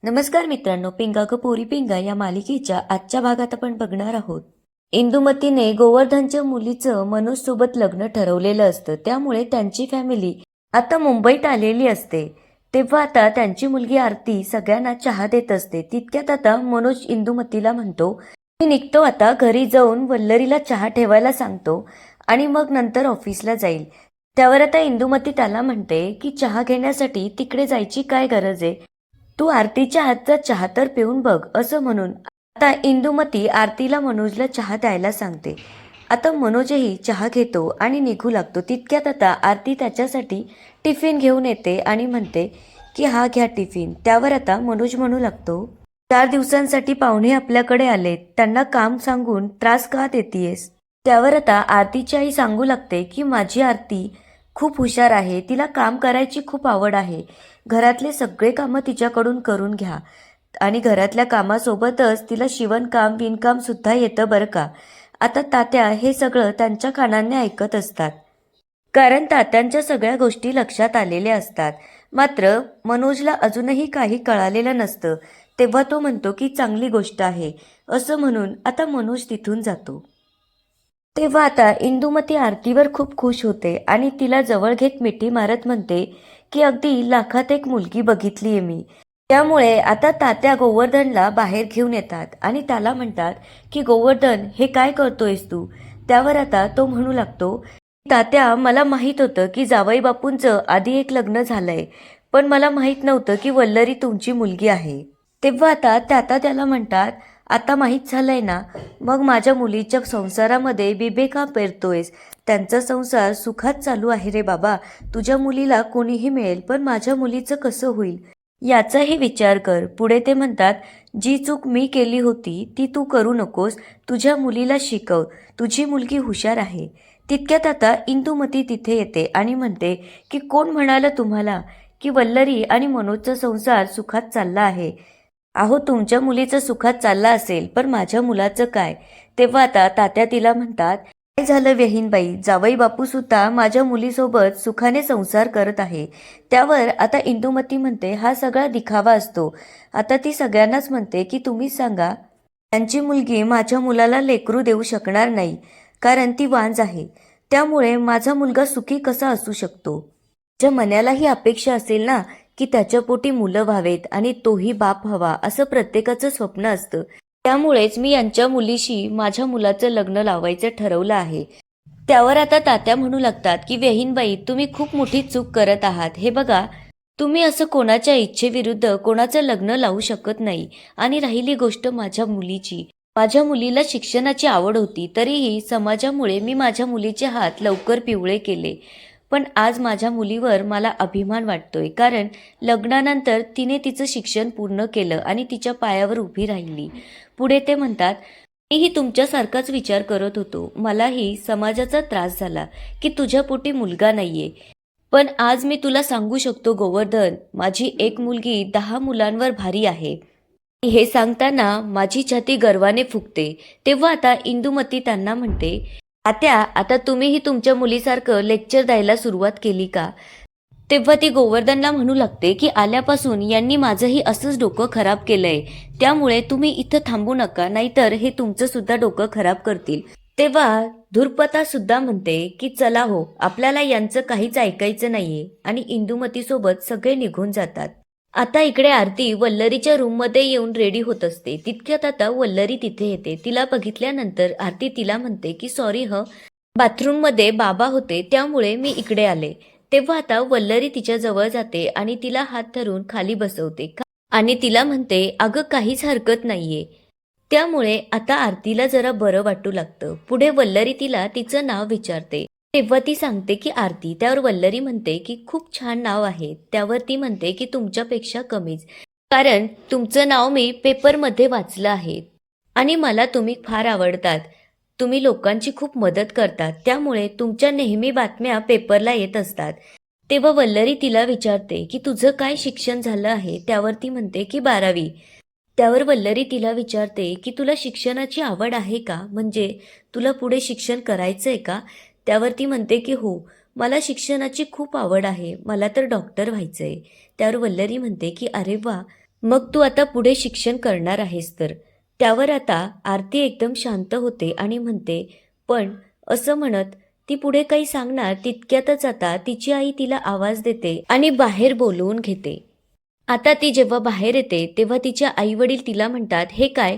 नमस्कार मित्रांनो, पिंगा ग पोरी पिंगा या मालिकेच्या आजच्या भागात आपण बघणार आहोत. इंदुमतीने गोवर्धनच्या मुलीचं मनोज सोबत लग्न ठरवलेलं असतं. त्यामुळे त्यांची फॅमिली आता मुंबईत आलेली असते. तेव्हा आता त्यांची मुलगी आरती सगळ्यांना चहा देत असते. तितक्यात आता मनोज इंदुमतीला म्हणतो, मी निघतो, आता घरी जाऊन वल्लरीला चहा ठेवायला सांगतो आणि मग नंतर ऑफिसला जाईल. त्यावर आता इंदुमती त्याला म्हणते की चहा घेण्यासाठी तिकडे जायची काय गरज आहे, तू आरतीच्या हातचा चहा तर पिऊन बघ, असं म्हणून आता इंदुमती आरतीला मनोजला चहा द्यायला सांगते. आता मनोजही चहा घेतो आणि निघू लागतो. तितक्यात आता आरती त्याच्यासाठी टिफिन घेऊन येते आणि म्हणते की हा घ्या टिफिन. त्यावर आता मनोज म्हणू लागतो, 4 दिवसांसाठी पाहुणे आपल्याकडे आलेत, त्यांना काम सांगून त्रास का देतीयेस. त्यावर आता आरतीची आई सांगू लागते की माझी आरती खूप हुशार आहे, तिला काम करायची खूप आवड आहे, घरातले सगळे कामं तिच्याकडून करून घ्या आणि घरातल्या कामासोबतच तिला शिवणकाम विणकाम सुद्धा येतं बरं का. आता तात्या हे सगळं त्यांच्या कानांनी ऐकत असतात, कारण तात्यांच्या सगळ्या गोष्टी लक्षात आलेल्या असतात. मात्र मनोजला अजूनही काही कळालेलं नसतं. तेव्हा तो म्हणतो की चांगली गोष्ट आहे, असं म्हणून आता मनोज तिथून जातो. तेव्हा आता इंदुमती आरतीवर खूप खुश होते आणि तिला जवळ घेत मिठी मारत म्हणते की अगदी लाखात एक मुलगी बघितलीये मी. त्यामुळे आता तात्या गोवर्धनला बाहेर घेऊन येतात आणि त्याला म्हणतात की गोवर्धन, हे काय करतोयस तू. त्यावर आता तो म्हणू लागतो, तात्या मला माहीत होतं की जावई बापूंचं आधी एक लग्न झालंय, पण मला माहीत नव्हतं की वल्लरी तुमची मुलगी आहे. तेव्हा आता तात्या त्याला म्हणतात, आता माहीत झालंय ना, मग माझ्या मुलीच्या संसारामध्ये बिबे का पेरतोयस. त्यांचा संसार सुखात चालू आहे रे बाबा. तुझ्या मुलीला कोणीही मिळेल, पण माझ्या मुलीचं कसं होईल याचाही विचार कर. पुढे ते म्हणतात, जी चूक मी केली होती ती तू करू नकोस, तुझ्या मुलीला शिकव, तुझी मुलगी हुशार आहे. तितक्यात आता इंदुमती तिथे येते आणि म्हणते की कोण म्हणालं तुम्हाला की वल्लरी आणि मनोजचा संसार सुखात चालला आहे. अहो, तुमच्या मुलीचं सुखात चाललं असेल, पण माझ्या मुलाचं काय. तेव्हा आता तात्या तिला म्हणतात, काय झालं वेहीनबाई, जावई बापू सुद्धा माझ्या मुलीसोबत सुखाने संसार करत आहे. त्यावर आता इंदुमती म्हणते, हा सगळा दिखावा असतो. आता ती सगळ्यांनाच म्हणते की तुम्हीच सांगा, त्यांची मुलगी माझ्या मुलाला लेकरू देऊ शकणार नाही, कारण ती वांज आहे. त्यामुळे माझा मुलगा सुखी कसा असू शकतो. माझ्या मनाला ही अपेक्षा असेल ना की त्याच्या पोटी मुलं व्हावेत आणि तोही बाप हवा, असं प्रत्येकाचं स्वप्न असतं. त्यामुळेच मी यांच्या मुलीशी माझ्या मुलाचं लग्न लावायचं ठरवलं आहे. त्यावर आता तात्या म्हणू लागतात की वेहीनबाई, तुम्ही खूप मोठी चूक करत आहात. हे बघा, तुम्ही असं कोणाच्या इच्छेविरुद्ध कोणाचं लग्न लावू शकत नाही. आणि राहिली गोष्ट माझ्या मुलीची, माझ्या मुलीला शिक्षणाची आवड होती, तरीही समाजामुळे मी माझ्या मुलीचे हात लवकर पिवळे केले. पण आज माझ्या मुलीवर मला अभिमान वाटतोय, कारण लग्नानंतर तिने तिचं शिक्षण पूर्ण केलं आणि तिच्या पायावर उभी राहिली. पुढे ते म्हणतात, मीही तुमच्यासारखाच विचार करत होतो. मलाही समाजाचा त्रास झाला की तुझ्या पोटी मुलगा नाहीये. पण आज मी तुला सांगू शकतो गोवर्धन, माझी एक मुलगी 10 मुलांवर भारी आहे. हे सांगताना माझी छाती गर्वाने फुगते. तेव्हा आता इंदुमती त्यांना म्हणते, आत्या, आता तुम्हीही तुमच्या मुलीसारखं लेक्चर द्यायला सुरुवात केली का. तेव्हा ती गोवर्धनला म्हणू लागते की आल्यापासून यांनी माझंही असंच डोकं खराब केलंय, त्यामुळे तुम्ही इथं थांबू नका, नाहीतर हे तुमचं सुद्धा डोकं खराब करतील. तेव्हा धुरपता सुद्धा म्हणते की चला हो, आपल्याला यांचं काहीच ऐकायचं नाहीये, आणि इंदुमती सोबत सगळे निघून जातात. आता इकडे आरती वल्लरीच्या रूममध्ये येऊन रेडी होत असते. तितक्यात आता वल्लरी तिथे येते. तिला बघितल्यानंतर आरती तिला म्हणते की सॉरी बाथरूममध्ये बाबा होते, त्यामुळे मी इकडे आले. तेव्हा आता वल्लरी तिच्या जवळ जाते आणि तिला हात धरून खाली बसवते आणि तिला म्हणते, अगं काहीच हरकत नाहीये. त्यामुळे आता आरतीला जरा बरं वाटू लागतं. पुढे वल्लरी तिला तिचं नाव विचारते. तेव्हा ती सांगते की आरती. त्यावर वल्लरी म्हणते की खूप छान नाव आहे. त्यावर ती म्हणते की तुमच्यापेक्षा कमीच, कारण तुमचं नाव मी पेपरमध्ये वाचलं आहे आणि मला तुम्ही फार आवडतात. तुम्ही लोकांची खूप मदत करतात, त्यामुळे तुमच्या नेहमी बातम्या पेपरला येत असतात. तेव्हा वल्लरी तिला विचारते की तुझं काय शिक्षण झालं आहे. त्यावर ती म्हणते की 12वी. त्यावर वल्लरी तिला विचारते की तुला शिक्षणाची आवड आहे का, म्हणजे तुला पुढे शिक्षण करायचंय का. त्यावर ती म्हणते की हो, मला शिक्षणाची खूप आवड आहे, मला तर डॉक्टर व्हायचंय. त्यावर वल्लरी म्हणते की अरे वा, मग तू आता पुढे शिक्षण करणार आहेस तर. त्यावर आता आरती एकदम शांत होते आणि म्हणते, पण असं म्हणत ती पुढे काही सांगणार तितक्यातच आता तिची आई तिला आवाज देते आणि बाहेर बोलवून घेते. आता ती जेव्हा बाहेर येते तेव्हा तिच्या आईवडील तिला म्हणतात, हे काय,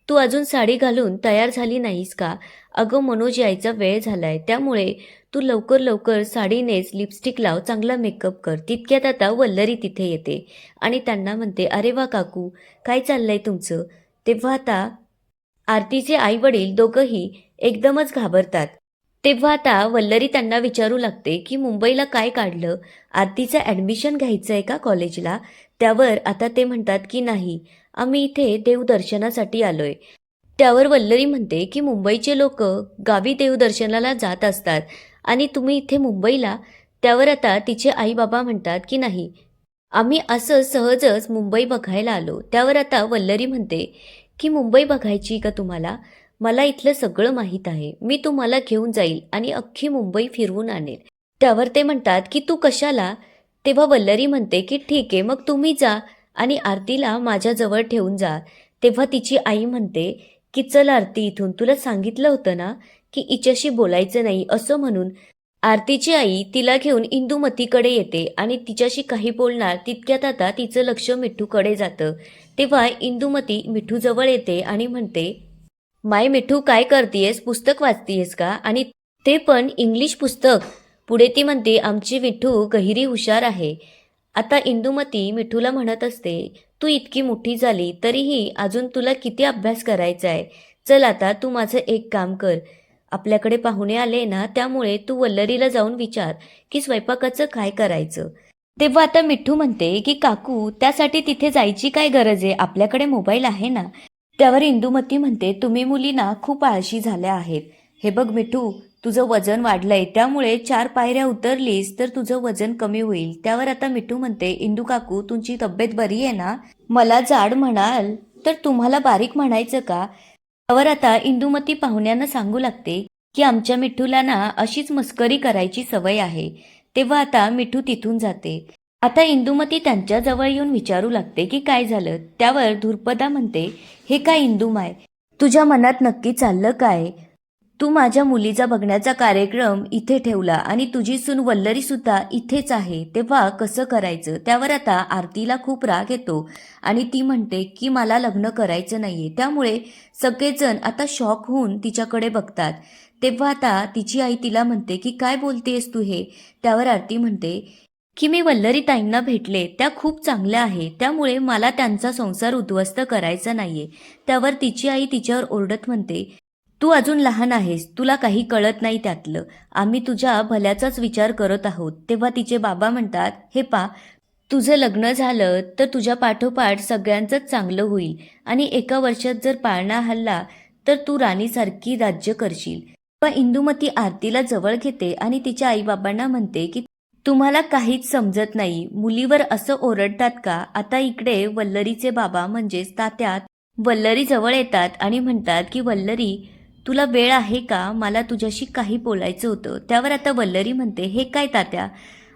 तू अजून साडी घालून तयार झाली नाहीस का? अगं मनोज यायचा वेळ झालाय, त्यामुळे तू लवकर लवकर साडी नेस, लिपस्टिक लाव, चांगला मेकअप कर. तितक्यात आता वल्लरी तिथे येते आणि त्यांना म्हणते, अरे वा काकू, काय चाललंय तुमचं? तेव्हा आता आरतीचे आई वडील दोघंही एकदमच घाबरतात. तेव्हा आता वल्लरी त्यांना विचारू लागते की मुंबईला काय काढलं? आरतीचं ॲडमिशन घ्यायचं आहे का कॉलेजला? त्यावर आता ते म्हणतात की नाही, आम्ही इथे देवदर्शनासाठी आलोय. त्यावर वल्लरी म्हणते की मुंबईचे लोक गावी देवदर्शनाला जात असतात आणि तुम्ही इथे मुंबईला? त्यावर आता तिचे आई बाबा म्हणतात की नाही, आम्ही असं सहजच मुंबई बघायला आलो. त्यावर आता वल्लरी म्हणते की मुंबई बघायची का तुम्हाला? मला इथलं सगळं माहीत आहे. मी तुम्हाला घेऊन जाईल आणि अख्खी मुंबई फिरवून आणेल. त्यावर ते म्हणतात की तू कशाला? तेव्हा वल्लरी म्हणते की ठीक आहे, मग तुम्ही जा आणि आरतीला माझ्याजवळ ठेवून जा. तेव्हा तिची आई म्हणते की चल आरती इथून, तुला सांगितलं होतं ना की हिच्याशी बोलायचं नाही असं म्हणून. आरतीची आई तिला घेऊन इंदुमतीकडे येते आणि तिच्याशी काही बोलणार तितक्यात आता तिचं लक्ष मिठूकडे जातं. तेव्हा इंदुमती मिठूजवळ येते आणि म्हणते, माय मिठू, काय करतीयस? पुस्तक वाचतीयस का? आणि ते पण इंग्लिश पुस्तक? पुढे ती म्हणते, आमची मिठू गहिरी हुशार आहे. आता इंदुमती मिठूला म्हणत असते, तू इतकी मोठी झाली तरीही अजून तुला किती अभ्यास करायचा आहे. चल आता तू माझं एक काम कर, आपल्याकडे पाहुणे आले ना, त्यामुळे तू वल्लरीला जाऊन विचार की स्वयंपाकाचं काय करायचं. तेव्हा आता मिठू म्हणते की काकू, त्यासाठी तिथे जायची काय गरज आहे, आपल्याकडे मोबाईल आहे ना. त्यावर इंदुमती म्हणते, तुम्ही मुली ना खूप आळशी झाल्या आहेत. हे बघ मिठू, तुझं वजन वाढलंय, त्यामुळे 4 पायऱ्या उतरलीस तर तुझं वजन कमी होईल. त्यावर आता मिठू म्हणते, इंदू काकू, तुमची तब्येत बरी आहे ना? मला जाड म्हणाल तर तुम्हाला बारीक म्हणायचं का? त्यावर आता इंदुमती पाहुण्यांना सांगू लागते की आमच्या मिठूला ना अशीच मस्करी करायची सवय आहे. तेव्हा आता मिठू तिथून जाते. आता इंदुमती त्यांच्याजवळ येऊन विचारू लागते की काय झालं. त्यावर धुरपदा म्हणते, हे काय इंदुमाय, तुझ्या मनात नक्की चाललं काय? तू माझ्या मुलीचा बघण्याचा कार्यक्रम इथे ठेवला आणि तुझी सून वल्लरी सुद्धा इथेच आहे, तेव्हा कसं करायचं? त्यावर आता आरतीला खूप राग येतो आणि ती म्हणते की मला लग्न करायचं नाहीये. त्यामुळे सगळेजण आता शॉक होऊन तिच्याकडे बघतात. तेव्हा आता तिची आई तिला म्हणते की काय बोलतेस तू हे? त्यावर आरती म्हणते की मी वल्लरी ताईंना भेटले, त्या खूप चांगल्या आहे, त्यामुळे मला त्यांचा संसार उद्ध्वस्त करायचा नाहीये. त्यावर तिची आई तिच्यावर ओरडत म्हणते, तू अजून लहान आहेस, तुला काही कळत नाही त्यातलं, आम्ही तुझ्या भल्याचाच विचार करत आहोत. तेव्हा तिचे बाबा म्हणतात, हे पा, तुझं लग्न झालं तर तुझ्या पाठोपाठ सगळ्यांचंच चांगलं होईल आणि एका वर्षात जर पाळणा हल्ला तर तू राणीसारखी राज्य करशील. पण इंदुमती आरतीला जवळ घेते आणि तिच्या आईबाबांना म्हणते की तुम्हाला काहीच समजत नाही, मुलीवर असं ओरडतात का? आता इकडे वल्लरीचे बाबा म्हणजेच तात्या वल्लरी जवळ येतात आणि म्हणतात की वल्लरी, तुला वेळ आहे का? मला तुझ्याशी काही बोलायचं होतं. त्यावर आता वल्लरी म्हणते, हे काय तात्या,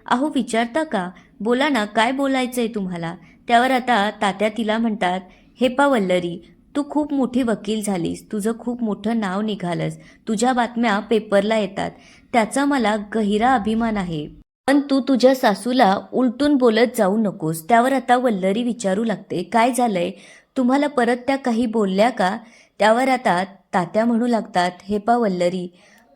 अहो विचारता का? बोला ना, काय बोलायचंय तुम्हाला? त्यावर आता तात्या तिला म्हणतात, हे पा वल्लरी, तू खूप मोठी वकील झालीस, तुझं खूप मोठं नाव निघालंस, तुझ्या बातम्या पेपरला येतात, त्याचा मला गहिरा अभिमान आहे. पण तू तुझ्या सासूला उलटून बोलत जाऊ नकोस. त्यावर आता वल्लरी विचारू लागते, काय झालंय? तुम्हाला परत त्या काही बोलल्या का? त्यावर आता तात्या म्हणू लागतात, हे पा वल्लरी,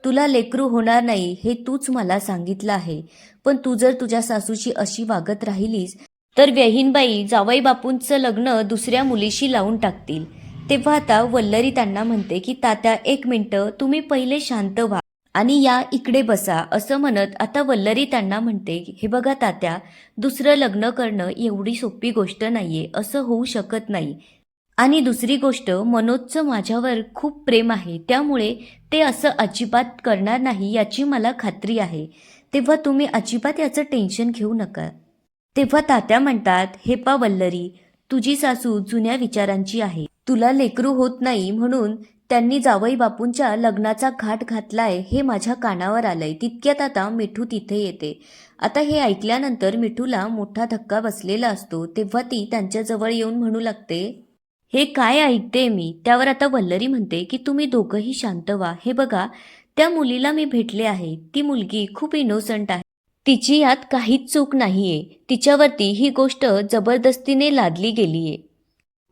तुला लेकरू होणार नाही हे तूच मला सांगितलं आहे, पण तू जर तुझ्या सासूशी अशी वागत राहिलीस तर वेहीनबाई जावई बापूंचं लग्न दुसऱ्या मुलीशी लावून टाकतील. तेव्हा आता वल्लरी त्यांना म्हणते की तात्या, 1 मिनिटं, तुम्ही पहिले शांत व्हा आणि या इकडे बसा. असं म्हणत आता वल्लरी त्यांना म्हणते, हे बघा तात्या, दुसरं लग्न करणं एवढी सोपी गोष्ट नाहीये, असं होऊ शकत नाही. आणि दुसरी गोष्ट, मनोजचं माझ्यावर खूप प्रेम आहे, त्यामुळे ते असं अजिबात करणार नाही याची मला खात्री आहे. तेव्हा तुम्ही अजिबात याचं टेन्शन घेऊ नका. तेव्हा तात्या म्हणतात, हे पा वल्लरी, तुझी सासू जुन्या विचारांची आहे, तुला लेकरू होत नाही म्हणून त्यांनी जावई बापूंच्या लग्नाचा घाट घातलाय हे माझ्या कानावर आलंय. तितक्यात आता मिठू तिथे येते आता हे ऐकल्यानंतर मिठूला मोठा धक्का बसलेला असतो. तेव्हा ती त्यांच्याजवळ येऊन म्हणू लागते, हे काय ऐकते मी? त्यावर आता वल्लरी म्हणते की तुम्ही दोघंही शांत व्हा. हे बघा, त्या मुलीला मी भेटले आहे. ती मुलगी खूप इनोसंट आहे. तिची यात काहीच चूक नाहीये. तिच्यावरती ही गोष्ट जबरदस्तीने लादली गेलीये.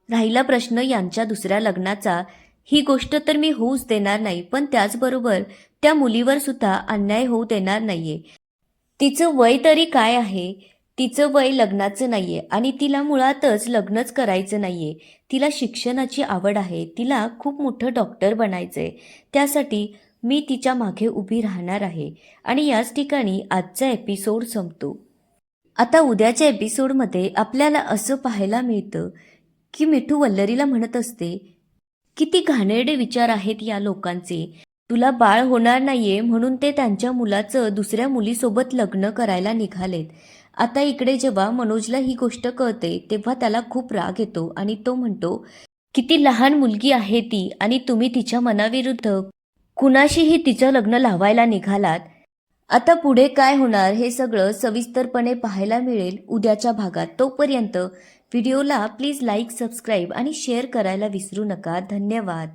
राहिला प्रश्न यांच्या दुसऱ्या लग्नाचा, ही गोष्ट तर मी होऊच देणार नाही, पण त्याचबरोबर त्या मुलीवर सुद्धा अन्याय होऊ देणार नाहीये. तिचं वय तरी काय आहे? तिचं वय लग्नाचं नाहीये आणि तिला मुळातच लग्नच करायचं नाहीये. तिला शिक्षणाची आवड आहे. तिला खूप मोठं डॉक्टर बनायचंय. त्यासाठी मी तिच्या मागे उभी राहणार आहे. आणि याच ठिकाणी आजचा एपिसोड संपतो. आता उद्याच्या एपिसोडमध्ये आपल्याला असं पाहायला मिळतं की मिठू वल्लरीला म्हणत असते, किती घाणेरडे विचार आहेत या लोकांचे. तुला बाळ होणार नाहीये म्हणून ते त्यांच्या मुलाचं दुसऱ्या मुलीसोबत लग्न करायला निघालेत. आता इकडे जेव्हा मनोजला ही गोष्ट कळते तेव्हा त्याला खूप राग येतो आणि तो म्हणतो, किती लहान मुलगी आहे ती आणि तुम्ही तिच्या मनाविरुद्ध कुणाशीही तिचं लग्न लावायला निघालात. आता पुढे काय होणार हे सगळं सविस्तरपणे पाहायला मिळेल उद्याच्या भागात. तोपर्यंत व्हिडिओला प्लीज लाईक, सबस्क्राईब आणि शेअर करायला विसरू नका. धन्यवाद.